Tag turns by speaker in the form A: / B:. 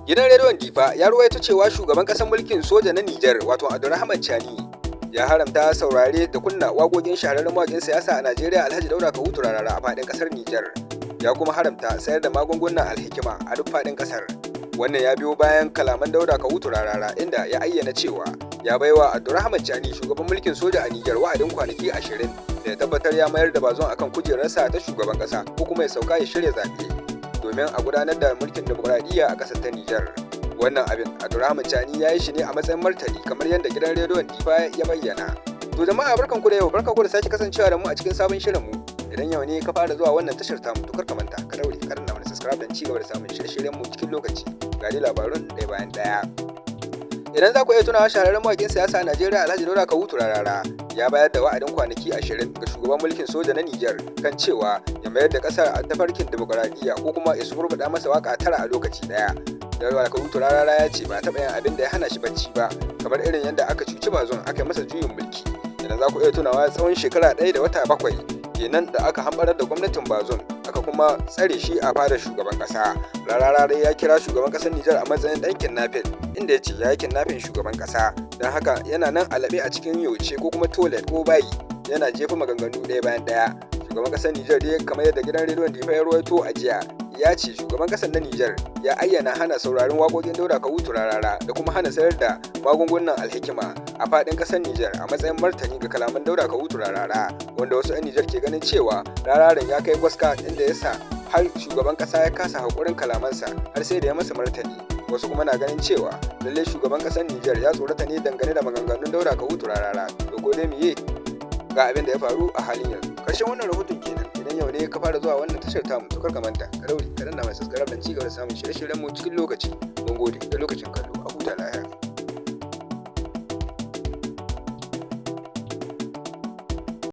A: Gidan rediyon Difa ya ruwaito cewa shugaban ƙasar mulkin soja na Nijar wato Abdurrahman Chani ya haramta saurare da kunna waƙoƙin shahararren mawaƙin siyasa a Najeriya Alhaji Dauda Kahutu Rarara a faɗin ƙasar Nijar. Ya kuma haramta sayar da magungunan alhikima a duk faɗin ƙasar. Wannan ya biyo bayan kalaman Dauda Kahutu Rarara inda ya ayyana cewa ya baiwa Abdurrahman Chani shugaban mulkin soja a Nijar wa'adin kwanaki 20 da ya tabbatar ya mayar da Bazoum akan kujerarsa ta shugaban ƙasa ko kuma ya sauka ya shirya zaɓe domin a gudanar da mulkin dimokuraɗiyya a ƙasar ta Nijar. Wannan abin Abdurrahman Chani ya yi shi ne a matsayin martani kamar yadda gidan rediyon Difa ya bayyana. To jama'a barkanku da yau, barkanku da sake kasancewa da mu a cikin sabon shirin mu. Idan yau ne ka fara zuwa wannan tashar tamu to kar ka manta ka daure ka danna mana subscribe don ci gaba da samun shirye-shiryen mu cikin lokaci. Ga dai labarun ɗaya bayan ɗaya. Idan za ku iya tunawa shahararren mawaƙin siyasa a Najeriya Alhaji Dauda Kahutu Rarara ya bayar da wa'adin kwanaki 20 ga shugaban mulkin soja na Nijar kan cewa ya mayar da ƙasar a tafarkin dimokuraɗiyya ko kuma ya surbuɗa masa waka 9 a lokaci ɗaya. Dauda Kahutu Rarara ya ce ba taɓa yin abin da ya hana shi bacci ba kamar irin yadda aka cuci Bazoum aka yi masa juyin mulki. Idan za ku iya tunawa tsawon shekara 1 da wata 7 kenan da aka hamɓarar da gwamnatin Bazoum aka kuma tsare shi a fadar shugaban ƙasa. Rarara dai ya kira shugaban ƙasar Nijar a matsayin ɗan kidnapping inda ya ce ya yi kidnapping shugaban ƙasa don haka yana nan a laɓe a cikin yauce ko kuma toilet ko bayi yana jefa maganganu ɗaya bayan ɗaya. Shugaban ƙasar Nijar dai kamar yadda gidan rediyon Difa ya rawaito a jiya ya ce shugaban ƙasar na Nijar ya ayyana hana sauraron waƙoƙin Dauda Kahutu Rarara da kuma hana sayar da magungunan alhikima a faɗin ƙasar Nijar a matsayin martani ga kalaman Dauda Kahutu Rarara, wanda wasu 'yan Nijar ke ganin cewa Rararen ya kai gwaska inda ya sa har shugaban ƙasa ya kasa haƙurin kalamansa har sai da ya masa martani. Wasu kuma na ganin cewa lallai shugaban ƙasar Nijar ya tsorata ne dangane da maganganun Dauda Kahutu Rarara. To ko dai miye ga abin da ya faru a halin yanzu. Ƙarshen wannan rahoton kenan. Idan yau ne ka fara zuwa wannan tashar tamu to kar ka manta ka daure ka danna mai subscribe don ci gaba da samun shirye-shiryen mu cikin lokaci. Mun gode da lokacin kallo. A huta lafiya.